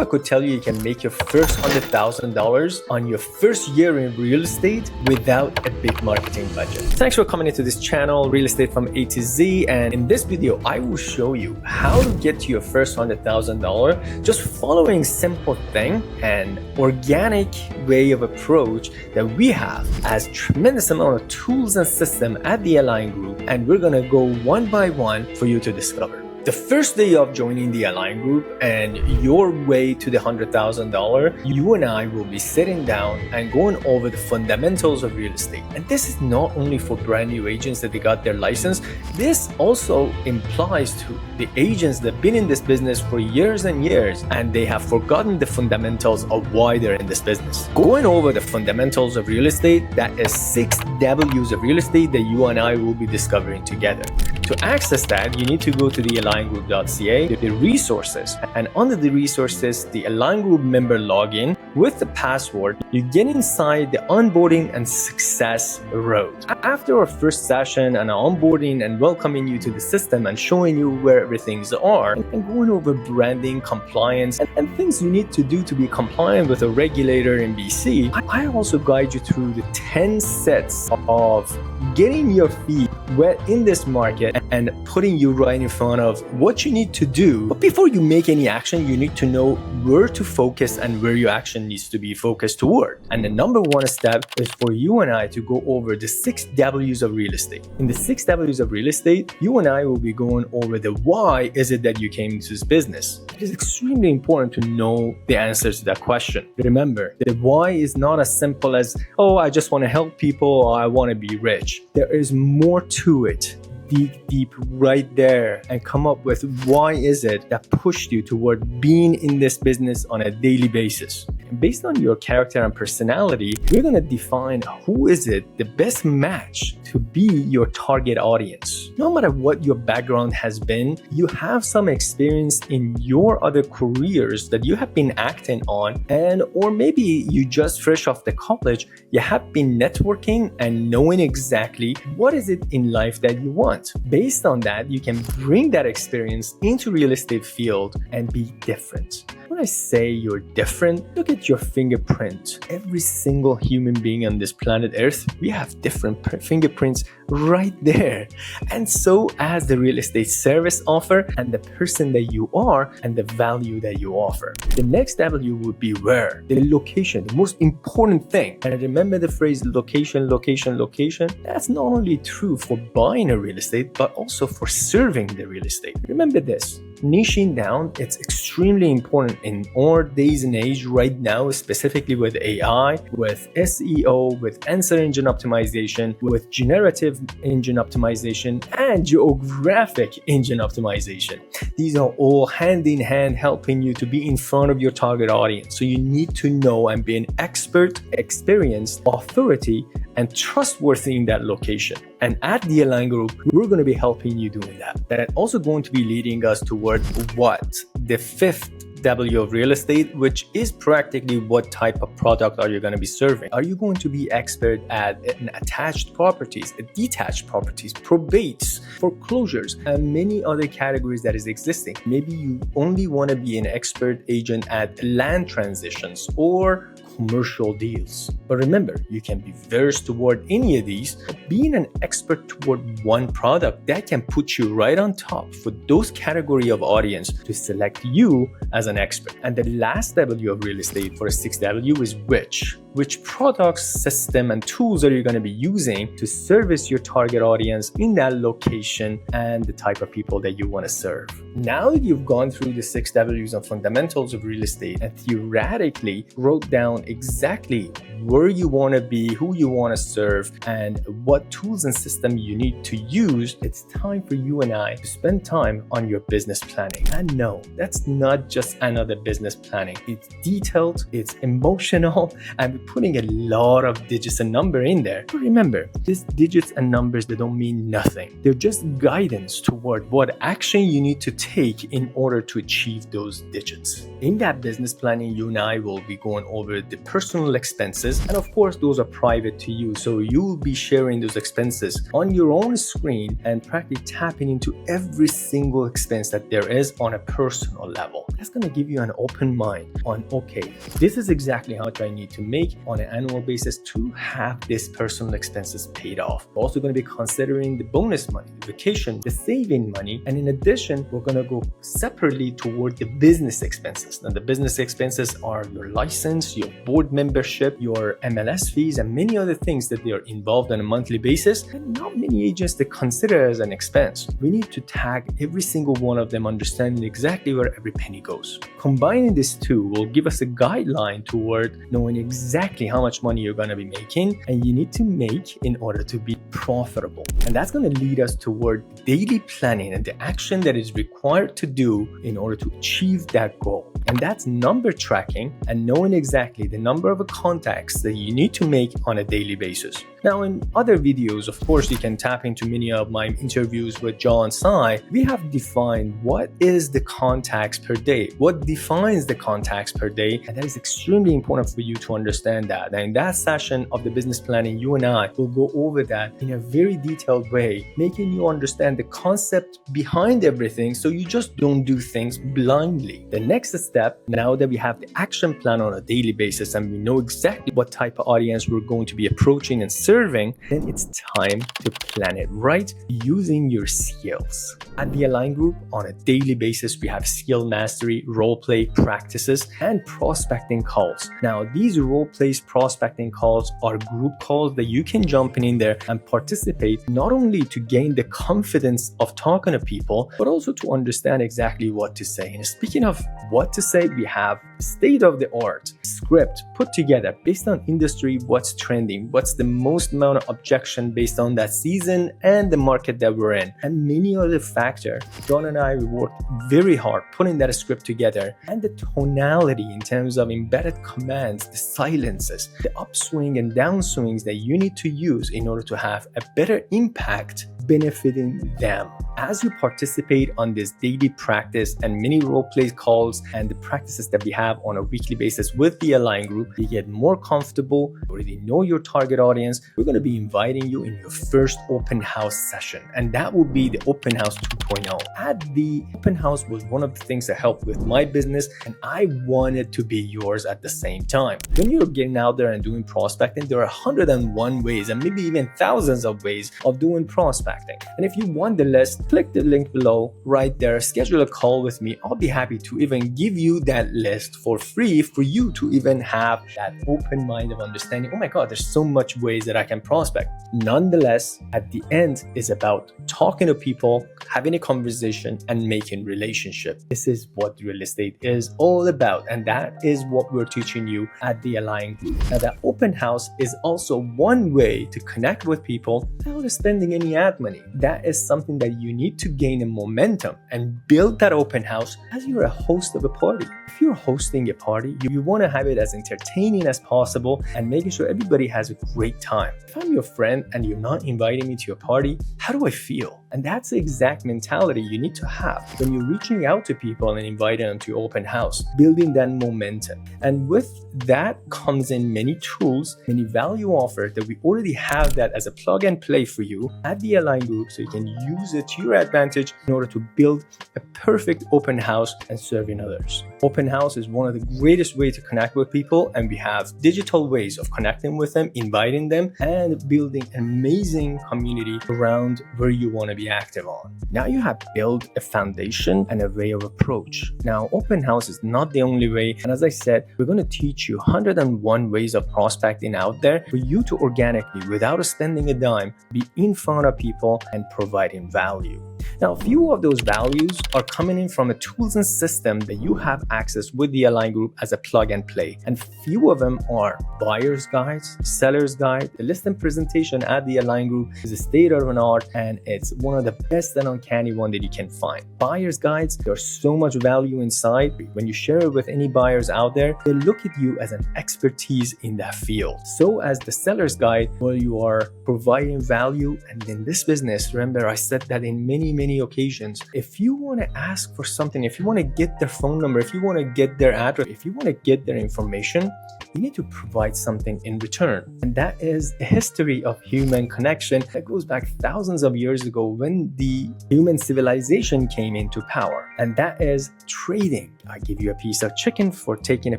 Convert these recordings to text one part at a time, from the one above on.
I could tell you can make your first $100,000 on your first year in real estate without a big marketing budget. Thanks for coming into this channel, Real Estate from A to Z. And in this video, I will show you how to get to your first $100,000 just following simple thing and organic way of approach that we have as tremendous amount of tools and system at the Align Group. And we're going to go one by one for you to discover. The first day of joining the Align Group and your way to the $100,000, you and I will be sitting down and going over the fundamentals of real estate. And this is not only for brand new agents that they got their license. This also implies to the agents that have been in this business for years and years, and they have forgotten the fundamentals of why they're in this business. Going over the fundamentals of real estate, that is 6 W's of real estate that you and I will be discovering together. To access that, you need to go to the aligngroup.ca, the resources, and under the resources, the Align Group member login with the password. You get inside the onboarding and success road. After our first session and onboarding and welcoming you to the system and showing you where everything's are and going over branding, compliance, and things you need to do to be compliant with a regulator in BC, I also guide you through the 10 sets of getting your feet wet in this market and putting you right in front of what you need to do. But before you make any action, you need to know where to focus and where your action needs to be focused toward. And the number one step is for you and I to go over the 6 W's of real estate. In the 6 W's of real estate, you and I will be going over the why is it that you came into this business. It is extremely important to know the answers to that question. Remember, the why is not as simple as, oh, I just want to help people or I want to be rich. There is more to it. Dig deep right there and come up with why is it that pushed you toward being in this business on a daily basis. And based on your character and personality, we're going to define who is it the best match to be your target audience. No matter what your background has been, you have some experience in your other careers that you have been acting on, and or maybe you just fresh off the college, you have been networking and knowing exactly what is it in life that you want. Based on that, you can bring that experience into real estate field and be different. When I say you're different, look at your fingerprint. Every single human being on this planet Earth, we have different fingerprints right there. And so as the real estate service offer and the person that you are and the value that you offer. The next W would be where? The location, the most important thing. And remember the phrase location, location, location. That's not only true for buying a real estate, but also for serving the real estate. Remember this. Niching down, it's extremely important in our days and age right now, specifically with AI, with SEO, with answer engine optimization, with generative engine optimization, and geographic engine optimization. These are all hand in hand helping you to be in front of your target audience. So you need to know and be an expert, experienced, authority, and trustworthy in that location. And at the Align Group, we're going to be helping you doing that. That's also going to be leading us toward what? The 5th W of real estate, which is practically what type of product are you going to be serving. Are you going to be expert at attached properties, detached properties, probates, foreclosures, and many other categories that is existing? Maybe you only want to be an expert agent at land transitions or commercial deals. But remember, you can be versed toward any of these. Being an expert toward one product, that can put you right on top for those category of audience to select you as an expert. And the last W of real estate for a 6W is which products, system, and tools are you going to be using to service your target audience in that location and the type of people that you want to serve. Now that you've gone through the 6 W's and fundamentals of real estate and theoretically wrote down exactly where you want to be, who you want to serve, and what tools and system you need to use, it's time for you and I to spend time on your business planning. And no, that's not just another business planning. It's detailed, it's emotional, and putting a lot of digits and number in there. But remember, these digits and numbers, they don't mean nothing. They're just guidance toward what action you need to take in order to achieve those digits. In that business planning, you and I will be going over the personal expenses, and of course those are private to you, so you'll be sharing those expenses on your own screen and practically tapping into every single expense that there is on a personal level. That's going to give you an open mind on, okay, this is exactly how much I need to make on an annual basis to have this personal expenses paid off. We're also going to be considering the bonus money, the vacation, the saving money, and in addition, we're going to go separately toward the business expenses. Now, the business expenses are your license, your board membership, your MLS fees, and many other things that they are involved on a monthly basis, and not many agents they consider as an expense. We need to tag every single one of them, understanding exactly where every penny goes. Combining these two will give us a guideline toward knowing exactly how much money you're going to be making and you need to make in order to be profitable. And that's going to lead us toward daily planning and the action that is required to do in order to achieve that goal. And that's number tracking and knowing exactly the number of contacts that you need to make on a daily basis. Now, in other videos, of course, you can tap into many of my interviews with John Sai. We have defined what is the contacts per day, what defines the contacts per day, and that is extremely important for you to understand that. And in that session of the business planning, you and I will go over that in a very detailed way, making you understand the concept behind everything so you just don't do things blindly. The next step, now that we have the action plan on a daily basis and we know exactly what type of audience we're going to be approaching and serving, then it's time to plan it right using your skills. At the Align Group, on a daily basis, we have skill mastery, role play practices, and prospecting calls. Now, these role plays, prospecting calls are group calls that you can jump in there and participate, not only to gain the confidence of talking to people, but also to understand exactly what to say. And speaking of what to say, we have state-of-the-art script put together based on industry, what's trending, what's the most amount of objection based on that season and the market that we're in, and many other factors. John and I, we worked very hard putting that script together, and the tonality in terms of embedded commands, the silences, the upswing and downswings that you need to use in order to have a better impact benefiting them. As you participate on this daily practice and many role play calls and the practices that we have on a weekly basis with the Align Group, you get more comfortable, you already know your target audience. We're going to be inviting you in your first open house session, and that will be the open house 2.0. At the open house was one of the things that helped with my business, and I wanted to be yours at the same time. When you're getting out there and doing prospecting, there are 101 ways and maybe even thousands of ways of doing prospecting. And if you want the list, click the link below right there, schedule a call with me. I'll be happy to even give you that list for free for you to even have that open mind of understanding, oh my God, there's so much ways that I can prospect. Nonetheless, at the end is about talking to people, having a conversation, and making relationships. This is what real estate is all about, and that is what we're teaching you at the Align Group. Now, that open house is also one way to connect with people without spending any ad money. That is something that you need to gain a momentum and build that open house as you're a host of a party. If you're hosting a party, you want to have it as entertaining as possible and making sure everybody has a great time. If I'm your friend and you're not inviting me to your party, how do I feel? And that's the exact mentality you need to have when you're reaching out to people and inviting them to your open house, building that momentum. And with that comes in many tools, many value offers that we already have that as a plug and play for you at the Align Group, so you can use it to your advantage in order to build a perfect open house and serving others. Open house is one of the greatest ways to connect with people, and we have digital ways of connecting with them, inviting them, and building an amazing community around where you want to be active on. Now you have built a foundation and a way of approach. Now, open house is not the only way, and as I said, we're going to teach you 101 ways of prospecting out there for you to organically, without spending a dime, be in front of people and providing value. Now, a few of those values are coming in from a tools and system that you have access with the Align Group as a plug and play. And few of them are buyer's guides, seller's guide. The listing presentation at the Align Group is a state of an art, and it's one of the best and uncanny one that you can find. Buyer's guides, there's so much value inside. When you share it with any buyers out there, they look at you as an expertise in that field. So as the seller's guide, where you are providing value. And in this business, remember I said that in many occasions, if you want to ask for something, if you want to get their phone number, if you want to get their address, if you want to get their information, you need to provide something in return. And that is the history of human connection that goes back thousands of years ago when the human civilization came into power. And that is trading. I give you a piece of chicken for taking a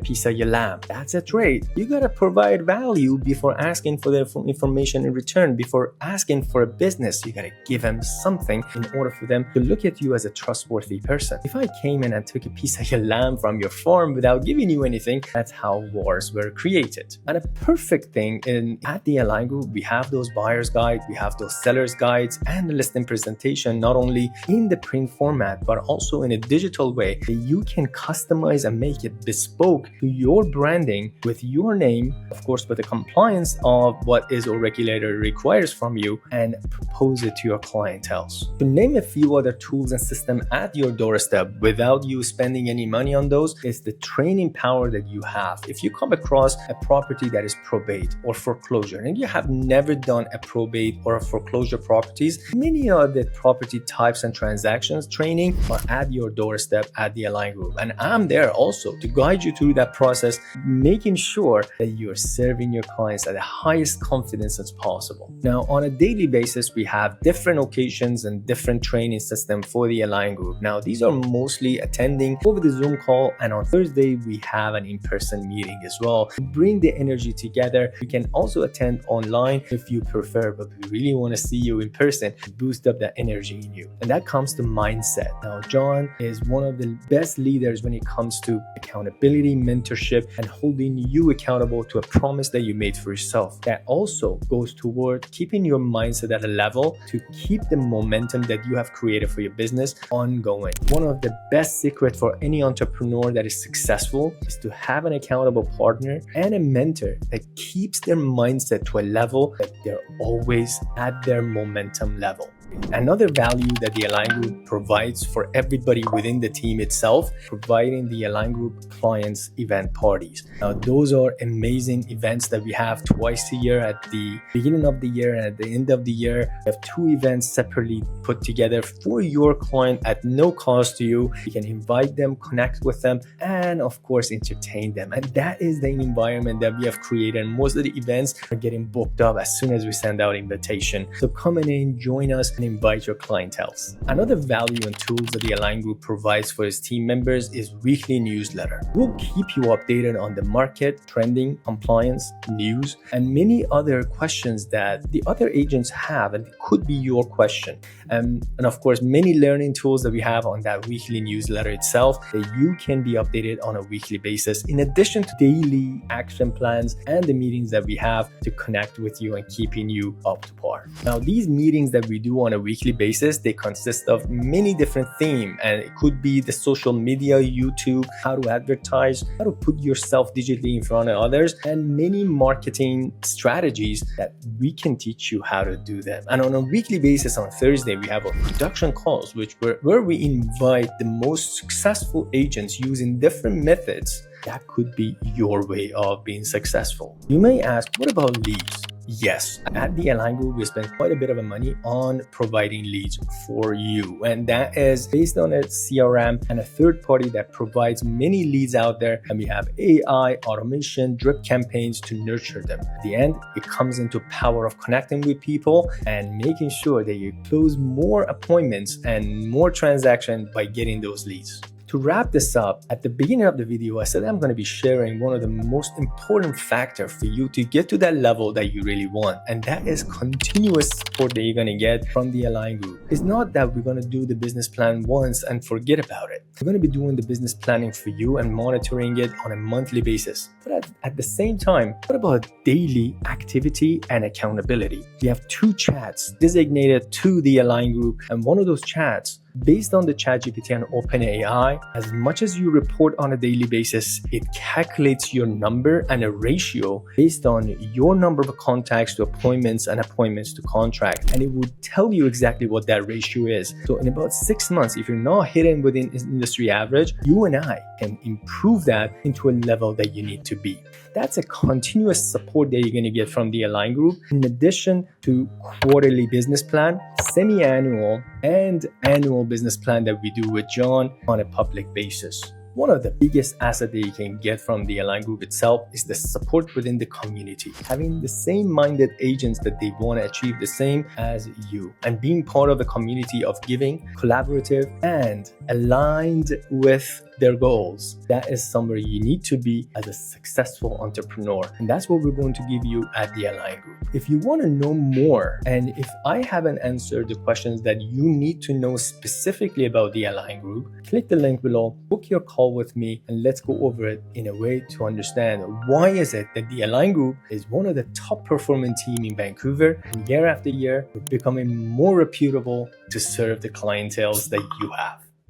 piece of your lamb. That's a trade. You got to provide value before asking for the information in return. Before asking for a business, you got to give them something in order for them to look at you as a trustworthy person. If I came in and took a piece of your lamb from your farm without giving you anything, that's how wars were created. And a perfect thing at the Align Group, we have those buyer's guides, we have those seller's guides, and the listing presentation, not only in the print format, but also in a digital way that you can customize and make it bespoke to your branding with your name, of course, with the compliance of what is or regulator requires from you, and propose it to your clientele. To name a few other tools and systems at your doorstep without you spending any money on those is the training power that you have. If you come across a property that is probate or foreclosure and you have never done a probate or a foreclosure properties, many of the property types and transactions training are at your doorstep at the Align Group. And I'm there also to guide you through that process, making sure that you're serving your clients at the highest confidence as possible. Now, on a daily basis, we have different occasions and different training system for the Align Group. Now, these are mostly attending over the Zoom call, and on Thursday, we have an in-person meeting as well to bring the energy together. You can also attend online if you prefer, but we really want to see you in person to boost up that energy in you. And that comes to mindset. Now, John is one of the best leaders when it comes to accountability, mentorship, and holding you accountable to a promise that you made for yourself. That also goes toward keeping your mindset at a level to keep the momentum that you have created for your business ongoing. One of the best secrets for any entrepreneur that is successful is to have an accountable partner and a mentor that keeps their mindset to a level that they're always at their momentum level. Another value that the Align Group provides for everybody within the team itself, providing the Align Group clients event parties. Now, those are amazing events that we have twice a year at the beginning of the year and at the end of the year. We have two events separately put together for your client at no cost to you. You can invite them, connect with them, and of course, entertain them. And that is the environment that we have created. And most of the events are getting booked up as soon as we send out invitation. So come in, join us, and invite your clientele. Another value and tools that the Align Group provides for its team members is weekly newsletter. We'll keep you updated on the market, trending, compliance, news, and many other questions that the other agents have, and it could be your question. And of course, many learning tools that we have on that weekly newsletter itself that you can be updated on a weekly basis, in addition to daily action plans and the meetings that we have to connect with you and keeping you up to par. Now, these meetings that we do on a weekly basis, they consist of many different themes, and it could be the social media, YouTube, how to advertise, how to put yourself digitally in front of others, and many marketing strategies that we can teach you how to do them. And on a weekly basis on Thursday, we have our production calls, where we invite the most successful agents using different methods that could be your way of being successful. You may ask, what about leads? Yes, at the Align Group, we spend quite a bit of money on providing leads for you. And that is based on a CRM and a third party that provides many leads out there. And we have AI, automation, drip campaigns to nurture them. At the end, it comes into power of connecting with people and making sure that you close more appointments and more transactions by getting those leads. To wrap this up, at the beginning of the video, I said I'm going to be sharing one of the most important factors for you to get to that level that you really want, and that is continuous support that you're going to get from the Align Group. It's not that we're going to do the business plan once and forget about it. We're going to be doing the business planning for you and monitoring it on a monthly basis. But at the same time, what about daily activity and accountability? We have 2 chats designated to the Align Group, and one of those chats, based on the ChatGPT and OpenAI, as much as you report on a daily basis, it calculates your number and a ratio based on your number of contacts to appointments and appointments to contract. And it would tell you exactly what that ratio is. So in about 6 months, if you're not hitting within industry average, you and I can improve that into a level that you need to be. That's a continuous support that you're going to get from the Align Group, in addition to quarterly business plan, semi-annual, and annual business plan that we do with John on a public basis. One of the biggest assets that you can get from the Align Group itself is the support within the community. Having the same minded agents that they want to achieve the same as you, and being part of a community of giving, collaborative, and aligned with their goals. That is somewhere you need to be as a successful entrepreneur. And that's what we're going to give you at the Align Group. If you want to know more, and if I haven't answered the questions that you need to know specifically about the Align Group, click the link below, book your call with me, and let's go over it in a way to understand why is it that the Align Group is one of the top performing team in Vancouver, and year after year, we're becoming more reputable to serve the clientele that you have.